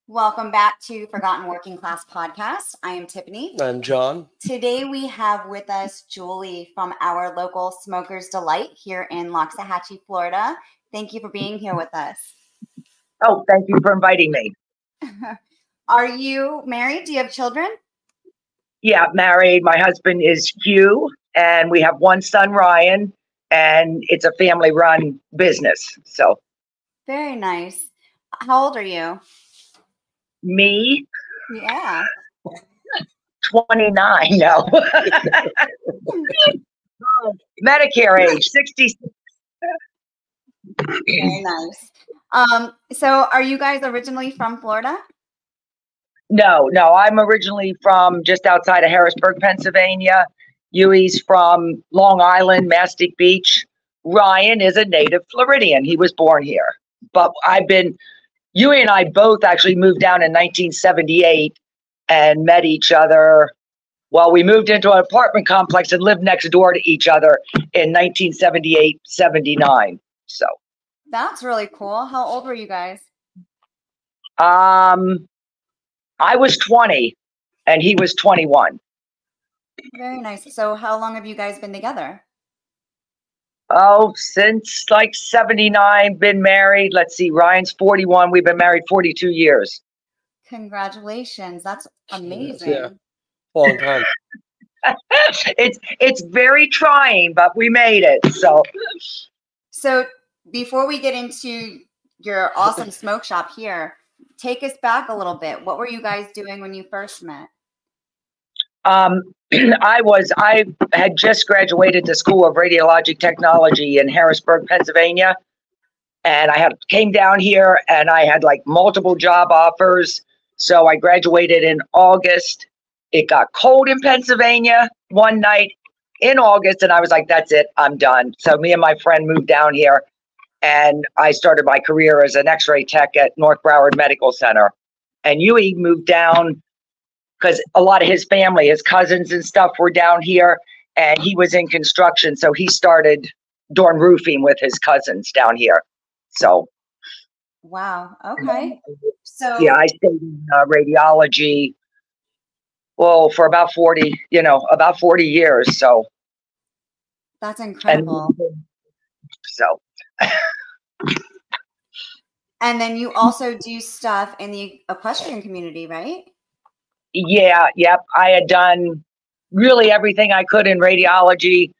Welcome back to Forgotten Working Class Podcast. I am Tiffany. I'm John. Today we have with us Julie from our local Smokers Delight here in Loxahatchee, Florida. Thank you for being here with us. Oh, thank you for inviting me. Are you married? Do you have children? Yeah, married. My husband is Hugh, and we have one son, Ryan, and it's a family-run business. So, very nice. How old are you? Me? Yeah. 29. No. Medicare age, 66. Very nice. So are you guys originally from Florida? No, I'm originally from just outside of Harrisburg, Pennsylvania. Huey's from Long Island, Mastic Beach. Ryan is a native Floridian. He was born here. But Huey and I both actually moved down in 1978 and met each other. Well, we moved into an apartment complex and lived next door to each other in 1978, 79. So that's really cool. How old were you guys? I was 20 and he was 21. Very nice. So how long have you guys been together? Oh, since like 79, been married. Let's see, Ryan's 41. We've been married 42 years. Congratulations. That's amazing. Yeah, long time. It's very trying, but we made it. So before we get into your awesome smoke shop here, take us back a little bit. What were you guys doing when you first met? I had just graduated the School of Radiologic Technology in Harrisburg, Pennsylvania. And I came down here and I had like multiple job offers. So I graduated in August. It got cold in Pennsylvania one night in August. And I was like, that's it, I'm done. So me and my friend moved down here and I started my career as an x-ray tech at North Broward Medical Center. And Huey moved down because a lot of his family, his cousins and stuff were down here, and he was in construction. So he started doing roofing with his cousins down here. So. Wow. Okay. So. Yeah, I stayed in radiology, well, for about 40 years. So. That's incredible. And then you also do stuff in the equestrian community, right? Yeah, yep. I had done really everything I could in radiology.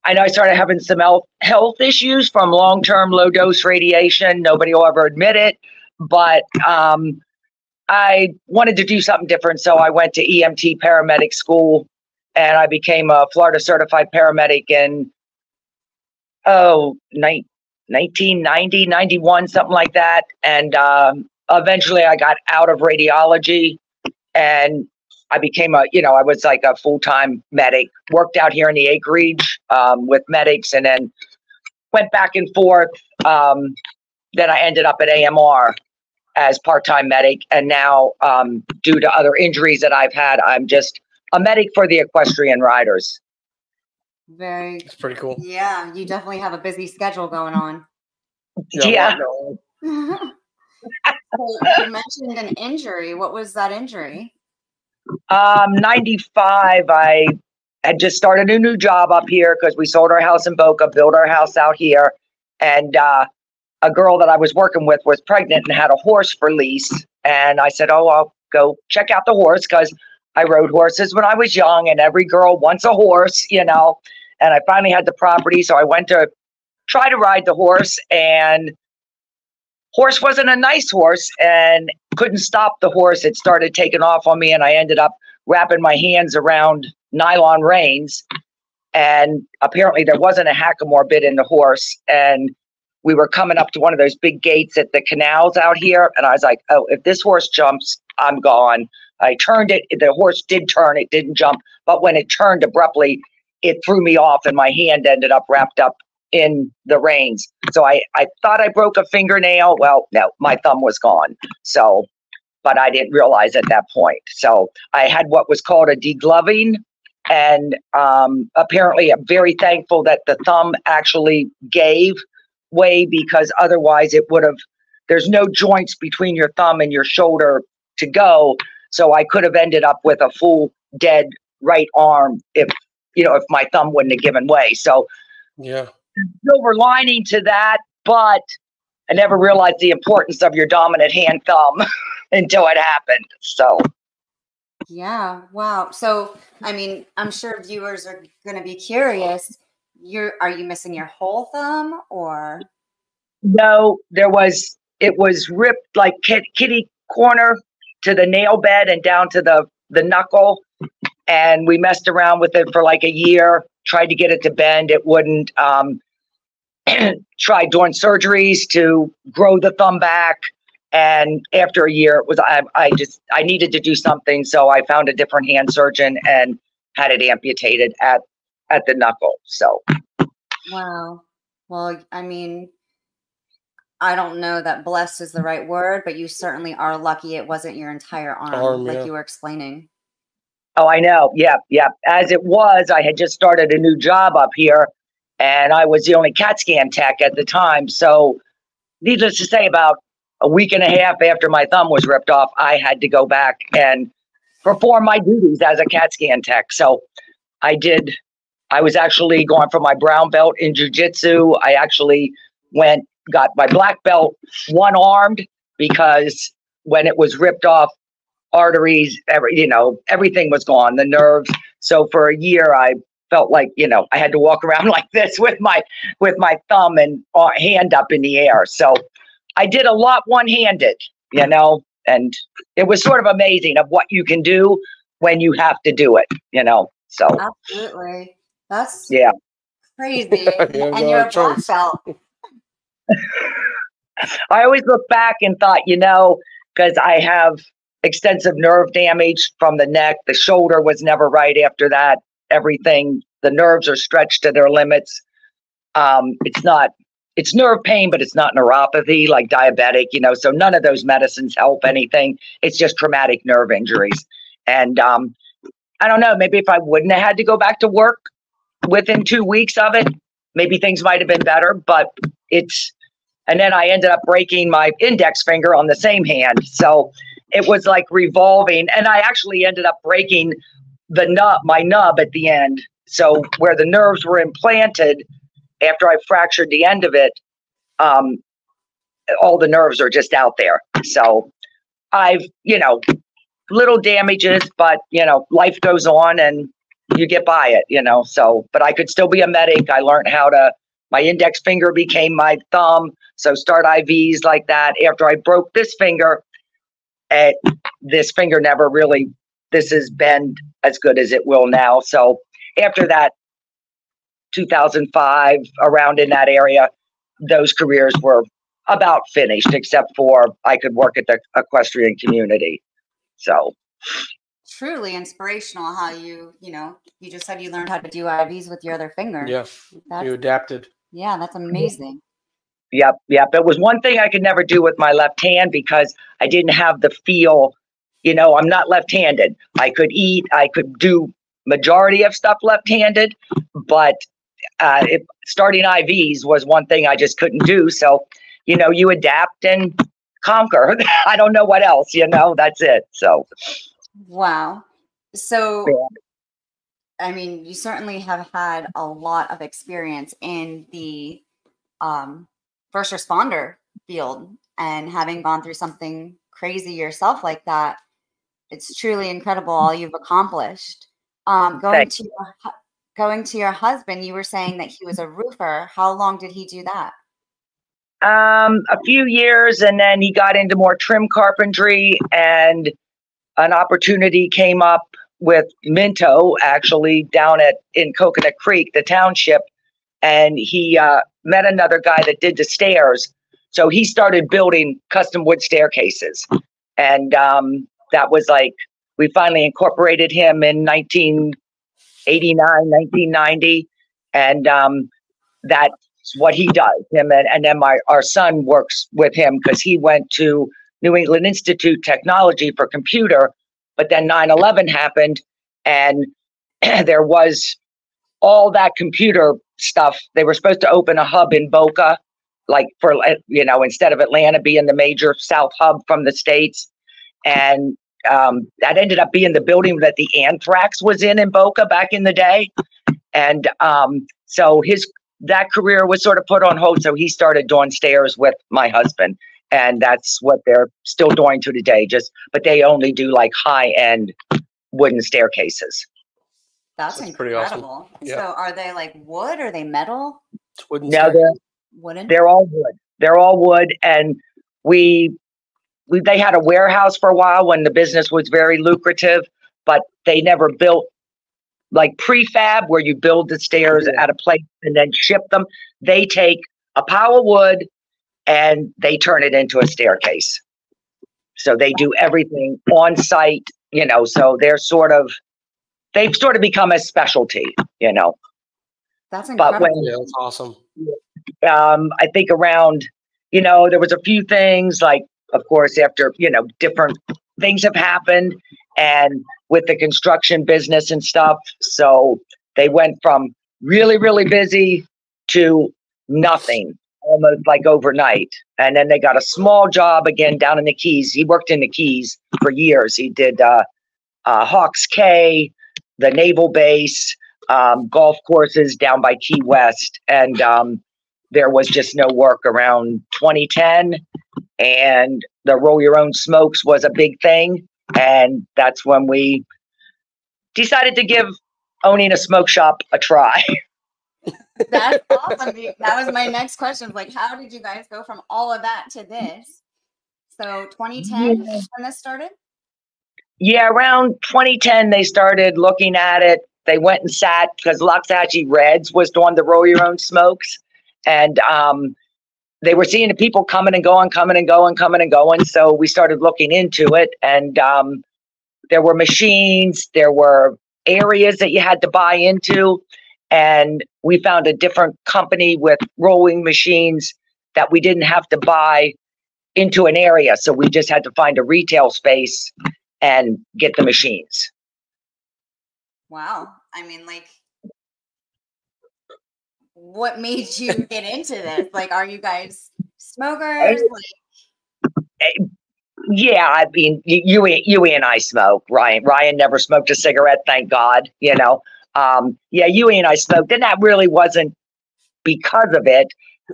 I know I started having some health issues from long-term low-dose radiation. Nobody will ever admit it, but I wanted to do something different. So I went to EMT paramedic school and I became a Florida certified paramedic in 1990, 91, something like that. And eventually I got out of radiology. And I became I was like a full-time medic, worked out here in the acreage with medics, and then went back and forth. Then I ended up at AMR as part-time medic. And now, due to other injuries that I've had, I'm just a medic for the equestrian riders. It's pretty cool. Yeah, you definitely have a busy schedule going on. Yeah. You mentioned an injury. What was that injury? 95. I had just started a new job up here because we sold our house in Boca, built our house out here. And a girl that I was working with was pregnant and had a horse for lease. And I said, oh, I'll go check out the horse because I rode horses when I was young and every girl wants a horse, And I finally had the property. So I went to try to ride the horse, and horse wasn't a nice horse and couldn't stop the horse. It started taking off on me and I ended up wrapping my hands around nylon reins. And apparently there wasn't a hackamore bit in the horse. And we were coming up to one of those big gates at the canals out here. And I was like, oh, if this horse jumps, I'm gone. I turned it. The horse did turn. It didn't jump. But when it turned abruptly, it threw me off and my hand ended up wrapped up in the reins. So I thought I broke a fingernail. Well, no, my thumb was gone. So, but I didn't realize at that point. So I had what was called a degloving. And apparently I'm very thankful that the thumb actually gave way, because otherwise it would have there's no joints between your thumb and your shoulder to go. So I could have ended up with a full dead right arm if my thumb wouldn't have given way. So yeah, silver lining to that, but I never realized the importance of your dominant hand thumb until it happened. So yeah, wow. So I mean, I'm sure viewers are going to be curious. Are you missing your whole thumb, or? no, it was ripped like kitty corner to the nail bed and down to the knuckle. And we messed around with it for like a year, tried to get it to bend. It wouldn't. Tried doing surgeries to grow the thumb back. And after a year, it was I needed to do something. So I found a different hand surgeon and had it amputated at the knuckle. So. Wow. Well, I mean, I don't know that blessed is the right word, but you certainly are lucky it wasn't your entire arm, like you were explaining. Oh, I know. Yeah. As it was, I had just started a new job up here, and I was the only CAT scan tech at the time. So needless to say, about a week and a half after my thumb was ripped off, I had to go back and perform my duties as a CAT scan tech. So I did. I was actually going for my brown belt in jiu-jitsu. I actually got my black belt one-armed, because when it was ripped off, arteries, everything was gone, the nerves. So for a year, I felt like, I had to walk around like this with my thumb and hand up in the air. So I did a lot one-handed, and it was sort of amazing of what you can do when you have to do it, so. Absolutely. That's crazy. And you're a black belt. I always look back and thought, because I have extensive nerve damage from the neck. The shoulder was never right after that. Everything, the nerves are stretched to their limits. It's nerve pain, but it's not neuropathy like diabetic, so none of those medicines help anything. It's just traumatic nerve injuries. And I don't know, maybe if I wouldn't have had to go back to work within 2 weeks of it, maybe things might have been better, but and then I ended up breaking my index finger on the same hand. So it was like revolving, and I actually ended up breaking my nub at the end. So where the nerves were implanted, after I fractured the end of it, all the nerves are just out there. So I've, little damages, but, life goes on and you get by it, so, but I could still be a medic. I learned my index finger became my thumb. So start IVs like that. After I broke this finger, this finger this has been as good as it will now. So after that, 2005, around in that area, those careers were about finished, except for I could work at the equestrian community. So truly inspirational how you just said you learned how to do IVs with your other finger. Yeah, you adapted. Yeah, that's amazing. Yep. It was one thing I could never do with my left hand, because I didn't have the feel, I'm not left-handed. I could eat, I could do majority of stuff left-handed, but starting IVs was one thing I just couldn't do. So, you adapt and conquer. I don't know what else, that's it. So. Wow. So, yeah. I mean, you certainly have had a lot of experience in the first responder field, and having gone through something crazy yourself like that, it's truly incredible all you've accomplished. Going to your husband, you were saying that he was a roofer. How long did he do that? A few years, and then he got into more trim carpentry, and an opportunity came up with Minto, actually down in Coconut Creek, the township, and he met another guy that did the stairs. So he started building custom wood staircases, and that was like, we finally incorporated him in 1989, 1990, and that's what he does. Him and then our son works with him, because he went to New England Institute Technology for computer, but then 9/11 happened, and there was all that computer stuff. They were supposed to open a hub in Boca, like for, you know, instead of Atlanta being the major South hub from the States. And that ended up being the building that the anthrax was in Boca back in the day. And so that career was sort of put on hold. So he started doing stairs with my husband. And that's what they're still doing to today. But they only do like high-end wooden staircases. That's incredible. Pretty awesome. Yeah. So are they like wood? Are they metal? It's wooden. No, wooden. They're all wood. They're all wood. And they had a warehouse for a while when the business was very lucrative, but they never built like prefab where you build the stairs at a place and then ship them. They take a pile of wood and they turn it into a staircase. So they do everything on site, you know, so they've sort of become a specialty, you know. That's incredible. Yeah, that's awesome. I think around, you know, there was a few things like, of course, after, you know, different things have happened and with the construction business and stuff. So they went from really, really busy to nothing, almost like overnight. And then they got a small job again down in the Keys. He worked in the Keys for years. He did Hawks Cay, the naval base, golf courses down by Key West. And there was just no work around 2010. And the roll your own smokes was a big thing. And that's when we decided to give owning a smoke shop a try. That's awesome. That was my next question. Like, how did you guys go from all of that to this? So 2010 when this started? Yeah, around 2010, they started looking at it. They went and sat because Loxahatchee Reds was doing the roll your own smokes. And they were seeing the people coming and going. So we started looking into it. And there were machines, there were areas that you had to buy into. And we found a different company with rolling machines that we didn't have to buy into an area. So we just had to find a retail space and get the machines. Wow. I mean, like, what made you get into this? Like, are you guys smokers? Yeah, I mean, you and I smoke. Ryan never smoked a cigarette, thank God. You know, yeah, you and I smoked, and that really wasn't because of it.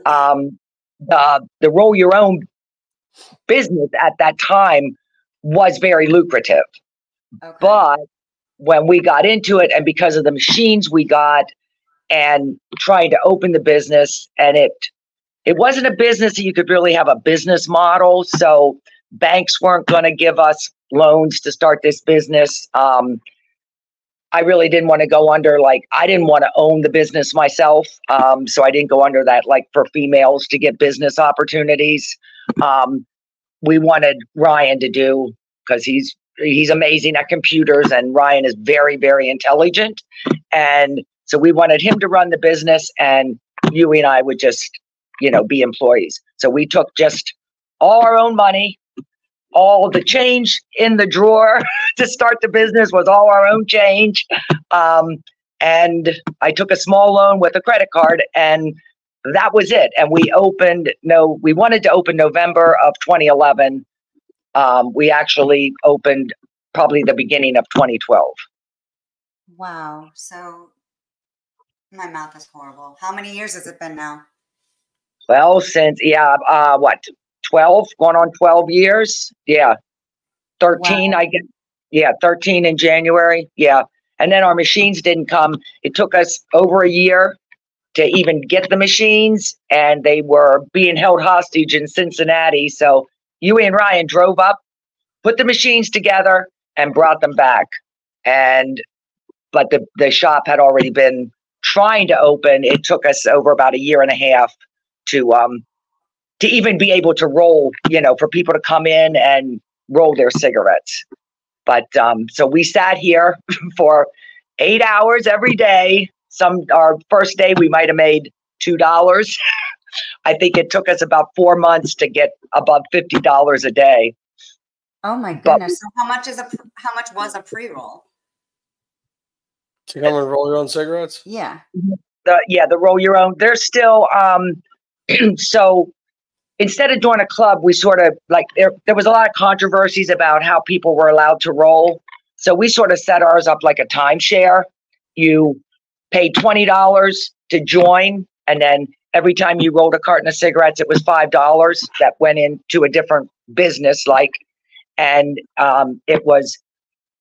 The roll your own business at that time was very lucrative, but when we got into it, and because of the machines we got, and trying to open the business, and it wasn't a business that you could really have a business model. So banks weren't going to give us loans to start this business. I really didn't want to go under, like, I didn't want to own the business myself. So I didn't go under that, like, for females to get business opportunities. We wanted Ryan to do, because he's amazing at computers, and Ryan is very, very intelligent. And so we wanted him to run the business, and you and I would just, you know, be employees. So we took just all our own money, all the change in the drawer to start the business was all our own change. And I took a small loan with a credit card, and that was it. And we wanted to open November of 2011. We actually opened probably the beginning of 2012. Wow. So my math is horrible. How many years has it been now? Well, since, 12, going on 12 years. Yeah. 13, wow. I guess. Yeah, 13 in January. Yeah. And then our machines didn't come. It took us over a year to even get the machines, and they were being held hostage in Cincinnati. So you and Ryan drove up, put the machines together, and brought them back. But the shop had already been trying to open. It took us over about a year and a half to even be able to roll, you know, for people to come in and roll their cigarettes. But so we sat here for 8 hours every day. Our first day we might have made $2. I think it took us about 4 months to get above $50 a day. Oh my goodness! So how much was a pre-roll? To come and roll your own cigarettes? Yeah. The roll your own. There's still So instead of doing a club, we sort of like, there was a lot of controversies about how people were allowed to roll. So we sort of set ours up like a timeshare. You paid $20 to join, and then every time you rolled a carton of cigarettes, it was $5 that went into a different business, and it was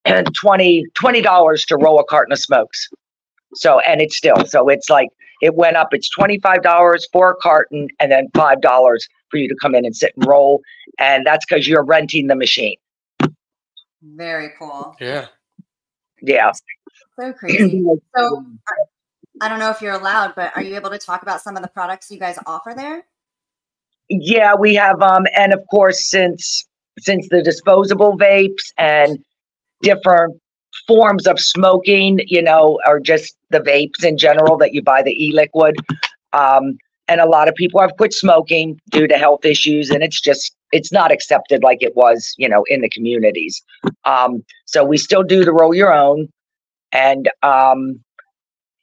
$20 to roll a carton of smokes. So, and it's still, so it's like, it went up. It's $25 for a carton, and then $5 for you to come in and sit and roll. And that's because you're renting the machine. Very cool. Yeah. Yeah. So crazy. So I don't know if you're allowed, but are you able to talk about some of the products you guys offer there? Yeah, we have, and of course, since the disposable vapes and different forms of smoking, or just the vapes in general that you buy the e-liquid. And a lot of people have quit smoking due to health issues, and it's not accepted like it was, in the communities. So we still do the roll your own, and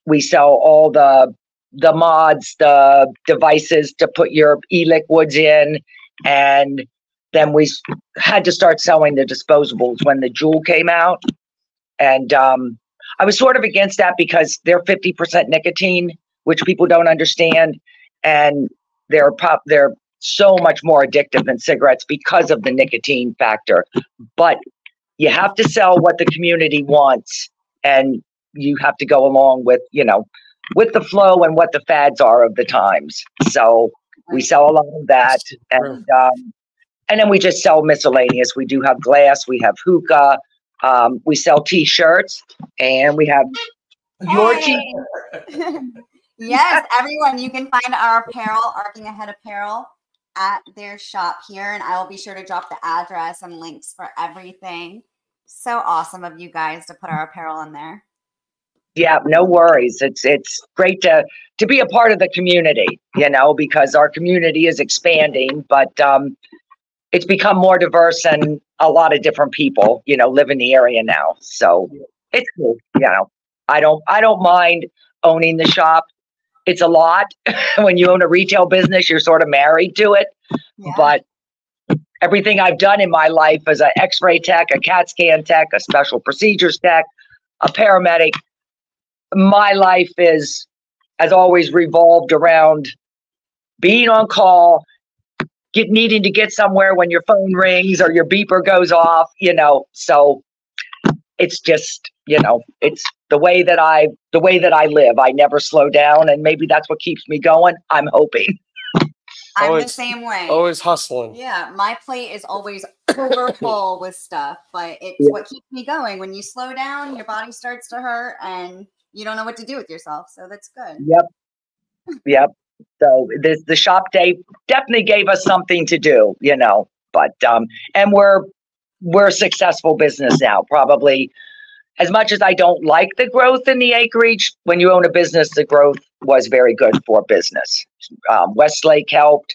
we sell all the mods, the devices to put your e-liquids in, and then we had to start selling the disposables when the Juul came out. And I was sort of against that because they're 50% nicotine, which people don't understand. And they're so much more addictive than cigarettes because of the nicotine factor. But you have to sell what the community wants, and you have to go along with, with the flow and what the fads are of the times. So we sell a lot of that. And then we just sell miscellaneous. We do have glass, we have hookah, we sell t-shirts, and we have your t-shirt. Yes, everyone, you can find our apparel, Arcingaheadapparel, at their shop here, and I will be sure to drop the address and links for everything. So awesome of you guys to put our apparel in there. Yeah, no worries. It's great to be a part of the community, because our community is expanding, but it's become more diverse, and a lot of different people, live in the area now. So it's cool. I don't mind owning the shop. It's a lot. When you own a retail business, you're sort of married to it. Yeah. But everything I've done in my life as an x-ray tech, a CAT scan tech, a special procedures tech, a paramedic, my life has always revolved around being on call, needing to get somewhere when your phone rings or your beeper goes off, so it's just, it's the way that I live. I never slow down, and maybe that's what keeps me going. I'm hoping. I'm the same way. Always hustling. Yeah, my plate is always over full with stuff, but it's what keeps me going. When you slow down, your body starts to hurt, and you don't know what to do with yourself. So that's good. Yep. So the shop day definitely gave us something to do, but and we're a successful business now. Probably, as much as I don't like the growth in the acreage, when you own a business, the growth was very good for business. Westlake helped.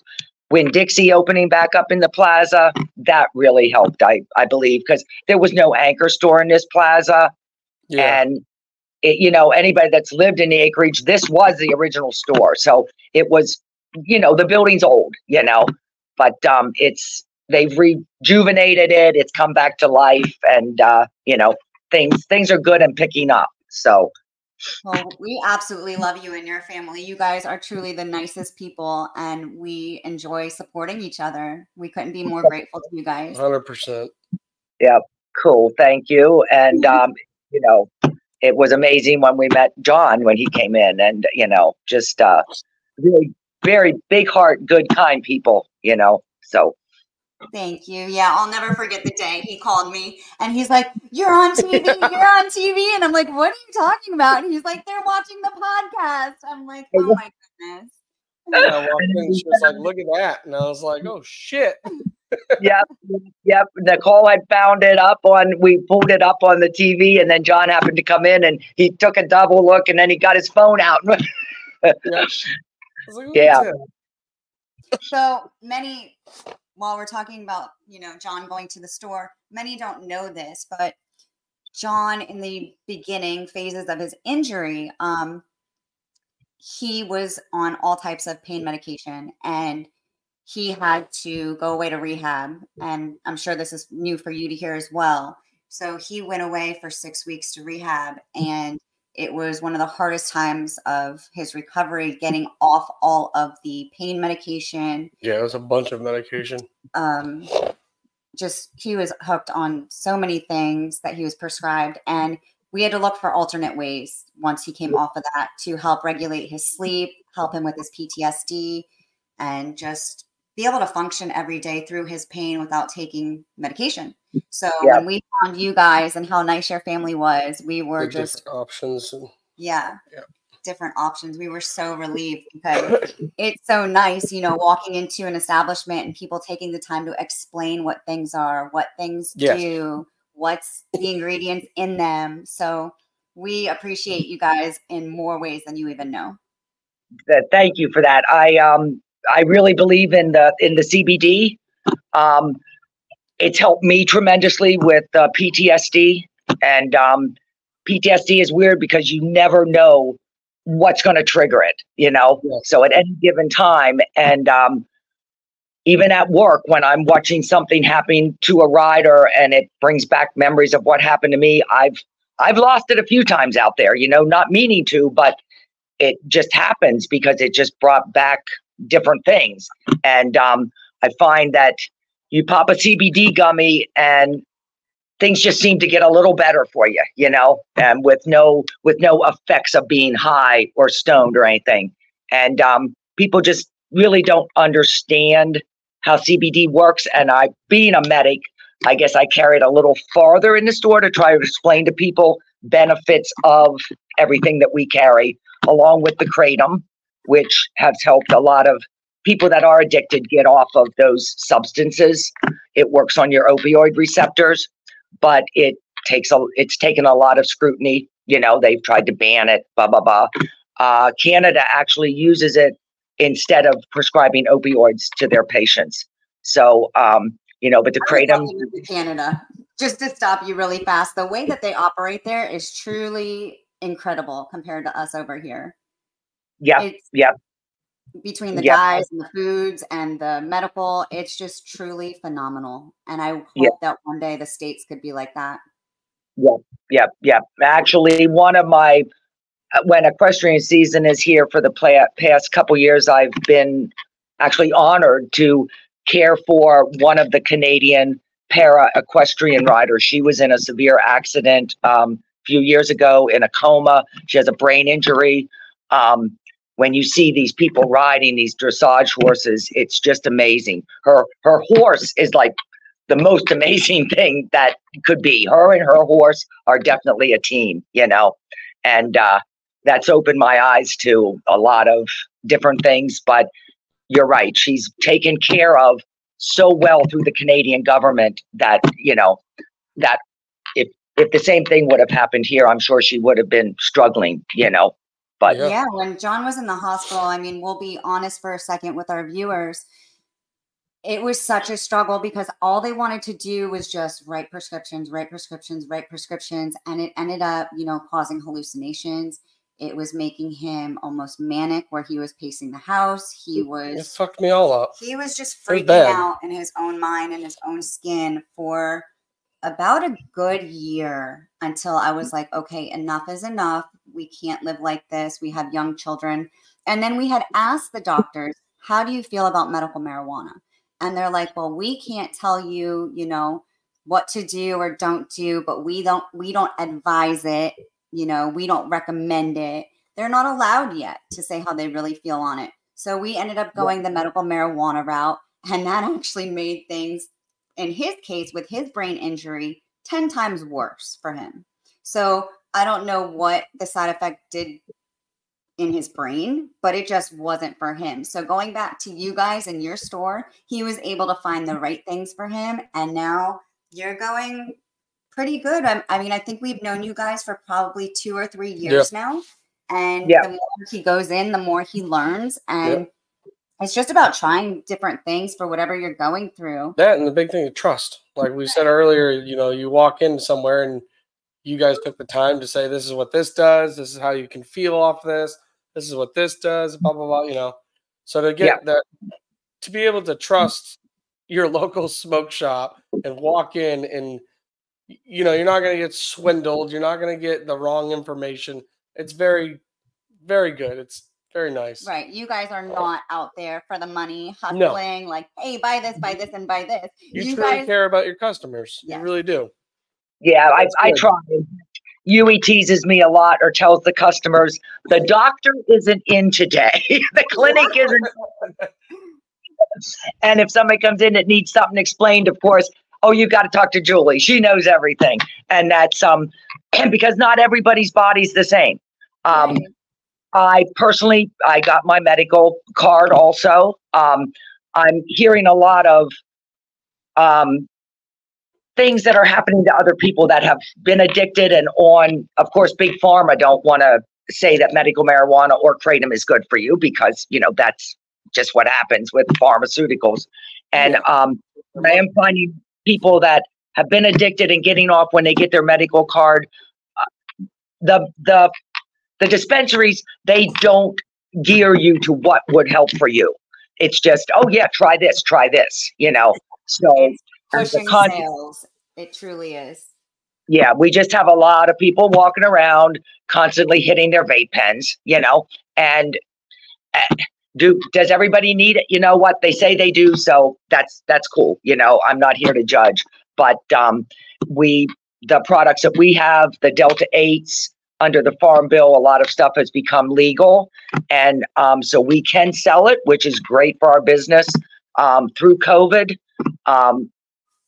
Winn-Dixie opening back up in the plaza, that really helped, I believe, because there was no anchor store in this plaza. Yeah. And anybody that's lived in the acreage, this was the original store. So it was, the building's old, but they've rejuvenated it. It's come back to life, and things are good and picking up. So. Well, we absolutely love you and your family. You guys are truly the nicest people, and we enjoy supporting each other. We couldn't be more grateful to you guys. 100%. Yeah, cool. Thank you. And, it was amazing when we met John when he came in, and, just really very big heart, good, kind people, so. Thank you. Yeah, I'll never forget the day he called me and he's like, "You're on TV, you're on TV." And I'm like, "What are you talking about?" And he's like, "They're watching the podcast." I'm like, "Oh my goodness." I walked in, she was like, "Look at that." And I was like, "Oh shit." Yep. Nicole had found it we pulled it up on the TV, and then John happened to come in and he took a double look, and then he got his phone out. Yeah. So while we're talking about, John going to the store, many don't know this, but John, in the beginning phases of his injury, he was on all types of pain medication, and he had to go away to rehab. And I'm sure this is new for you to hear as well. So he went away for 6 weeks to rehab, and it was one of the hardest times of his recovery, getting off all of the pain medication. Yeah, it was a bunch of medication. Just he was hooked on so many things that he was prescribed, and we had to look for alternate ways once he came off of that to help regulate his sleep, help him with his PTSD, and just be able to function every day through his pain without taking medication. So when we found you guys and how nice your family was, we were just different options. Different options. We were so relieved because it's so nice, you know, walking into an establishment and people taking the time to explain what things are, what things do, what's the ingredients in them. So we appreciate you guys in more ways than you even know. Thank you for that. I really believe in the CBD. It's helped me tremendously with PTSD, and PTSD is weird because you never know what's going to trigger it, you know? So at any given time, and even at work, when I'm watching something happening to a rider and it brings back memories of what happened to me, I've lost it a few times out there, you know, not meaning to, but it just happens because it just brought back different things. And I find that you pop a CBD gummy and things just seem to get a little better for you, you know, and with no effects of being high or stoned or anything. And people just really don't understand how CBD works. And being a medic, I guess I carry it a little farther in the store to try to explain to people benefits of everything that we carry, along with the kratom, which has helped a lot of people that are addicted get off of those substances. It works on your opioid receptors, but it's taken a lot of scrutiny. You know, they've tried to ban it, blah, blah, blah. Canada actually uses it instead of prescribing opioids to their patients. So, you know, but the kratom. Canada, just to stop you really fast, the way that they operate there is truly incredible compared to us over here. Between the guys and the foods and the medical, it's just truly phenomenal. And I hope that one day the States could be like that. Actually, when equestrian season is here for the past couple years, I've been actually honored to care for one of the Canadian para equestrian riders. She was in a severe accident a few years ago, in a coma. She has a brain injury. When you see these people riding these dressage horses, it's just amazing. Her horse is like the most amazing thing that could be. Her and her horse are definitely a team, you know, and that's opened my eyes to a lot of different things. But you're right. She's taken care of so well through the Canadian government that, you know, that if the same thing would have happened here, I'm sure she would have been struggling, you know. But yeah, when John was in the hospital, I mean, we'll be honest for a second with our viewers. It was such a struggle because all they wanted to do was just write prescriptions. And it ended up, you know, causing hallucinations. It was making him almost manic, where he was pacing the house. It fucked me all up. He was just freaking out in his own mind and his own skin for about a good year, until I was like, okay, enough is enough. We can't live like this. We have young children. And then we had asked the doctors, how do you feel about medical marijuana? And they're like, well, we can't tell you, you know, what to do or don't do, but we don't advise it. You know, we don't recommend it. They're not allowed yet to say how they really feel on it. So we ended up going the medical marijuana route. And that actually made things, in his case, with his brain injury, 10 times worse for him. So I don't know what the side effect did in his brain, but it just wasn't for him. So going back to you guys in your store, he was able to find the right things for him. And now you're going pretty good. I mean, I think we've known you guys for probably 2 or 3 years now. And the more he goes in, the more he learns. And it's just about trying different things for whatever you're going through. That, and the big thing is trust. Like we said earlier, you know, you walk in somewhere and you guys took the time to say, this is what this does. This is how you can feel off this. This is what this does, blah, blah, blah, you know. So to get that, to be able to trust your local smoke shop and walk in and, you know, you're not going to get swindled. You're not going to get the wrong information. It's very, very good. It's very nice. Right. You guys are not out there for the money, hustling, like, hey, buy this, and buy this. You truly care about your customers. You really do. Yeah, I try. Yui teases me a lot or tells the customers, the doctor isn't in today. The clinic isn't. And if somebody comes in that needs something explained, of course, oh, you got to talk to Julie. She knows everything. And that's because not everybody's body's the same. I personally got my medical card also. I'm hearing a lot of things that are happening to other people that have been addicted and on, of course, Big Pharma don't want to say that medical marijuana or kratom is good for you because, you know, that's just what happens with pharmaceuticals. And I am finding people that have been addicted and getting off when they get their medical card. The dispensaries, they don't gear you to what would help for you. It's just, oh yeah, try this, you know. So it's pushing sales. It truly is. Yeah, we just have a lot of people walking around constantly hitting their vape pens, you know, and does everybody need it? You know what? They say they do, so that's cool. You know, I'm not here to judge, but the products that we have, the Delta 8s, under the Farm Bill, a lot of stuff has become legal. And so we can sell it, which is great for our business. Through COVID,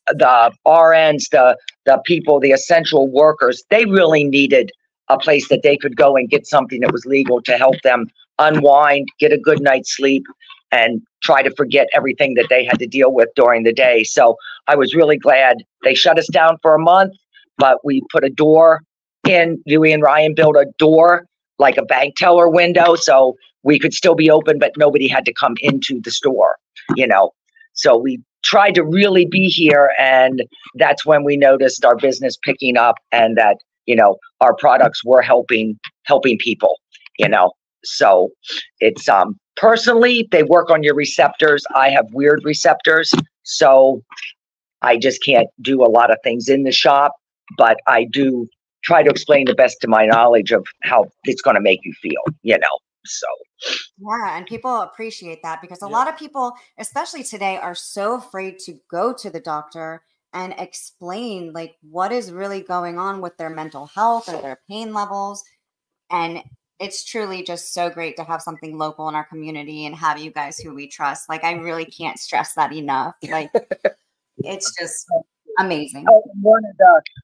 the RNs, the people, the essential workers, they really needed a place that they could go and get something that was legal to help them unwind, get a good night's sleep, and try to forget everything that they had to deal with during the day. So I was really glad they shut us down for a month, but we put a door in. Dewey and Ryan built a door, like a bank teller window, so we could still be open, but nobody had to come into the store, you know. So we tried to really be here, and that's when we noticed our business picking up and that, you know, our products were helping people, you know. So it's personally, they work on your receptors. I have weird receptors, so I just can't do a lot of things in the shop, but I do try to explain the best to my knowledge of how it's going to make you feel, you know. So yeah, and people appreciate that because a lot of people, especially today, are so afraid to go to the doctor and explain like what is really going on with their mental health or their pain levels. And it's truly just so great to have something local in our community and have you guys who we trust. Like, I really can't stress that enough. Like, it's just amazing.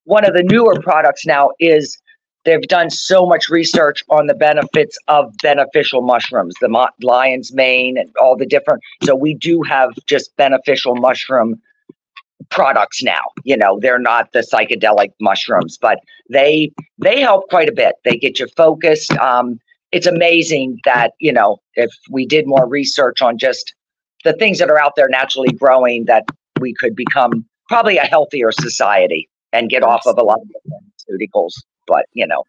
One of the newer products now is they've done so much research on the benefits of beneficial mushrooms, the lion's mane and all the different. So we do have just beneficial mushroom products now. You know, they're not the psychedelic mushrooms, but they help quite a bit. They get you focused. It's amazing that, you know, if we did more research on just the things that are out there naturally growing, that we could become probably a healthier society and get off of a lot of pharmaceuticals. But, you know.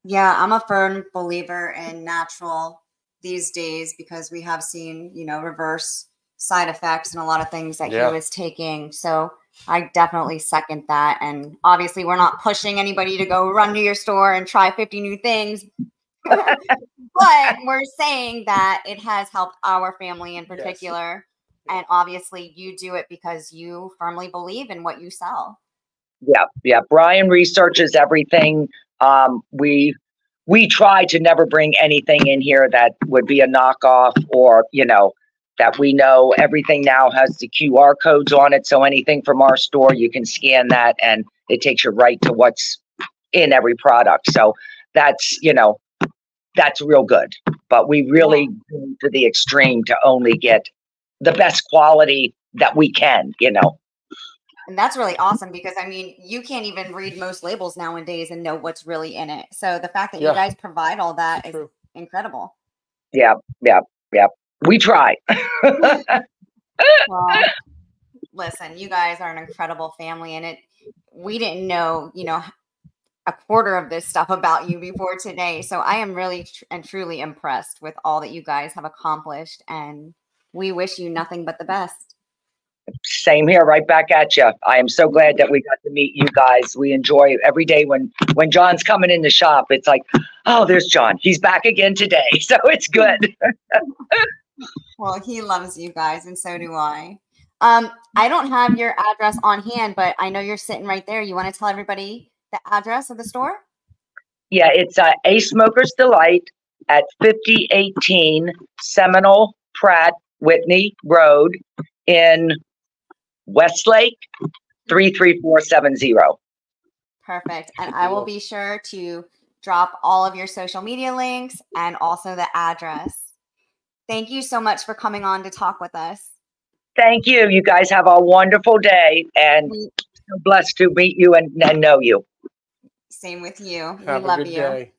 Yeah, I'm a firm believer in natural these days because we have seen, you know, reverse side effects and a lot of things that he was taking. So I definitely second that. And obviously we're not pushing anybody to go run to your store and try 50 new things. But we're saying that it has helped our family in particular. Yes. And obviously you do it because you firmly believe in what you sell. Yeah. Brian researches everything. We try to never bring anything in here that would be a knockoff or, you know, that we know everything now has the QR codes on it. So anything from our store, you can scan that and it takes you right to what's in every product. So that's, you know, that's real good. But we really go to the extreme to only get the best quality that we can, you know. And that's really awesome because, I mean, you can't even read most labels nowadays and know what's really in it. So the fact that you guys provide all that is incredible. Yeah. We try. Well, listen, you guys are an incredible family, and we didn't know, you know, a quarter of this stuff about you before today. So I am really and truly impressed with all that you guys have accomplished, and we wish you nothing but the best. Same here, right back at you. I am so glad that we got to meet you guys. We enjoy every day when John's coming in the shop. It's like, oh, there's John. He's back again today. So it's good. Well, he loves you guys, and so do I. I don't have your address on hand, but I know you're sitting right there. You want to tell everybody the address of the store? Yeah, it's A Smoker's Delight at 5018 Seminole Pratt Whitney Road in Westlake 33470. Perfect. And I will be sure to drop all of your social media links and also the address. Thank you so much for coming on to talk with us. Thank you. You guys have a wonderful day, and so blessed to meet you and know you. Same with you. Have we love a good you. Day.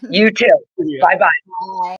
You too. Bye-bye. Bye.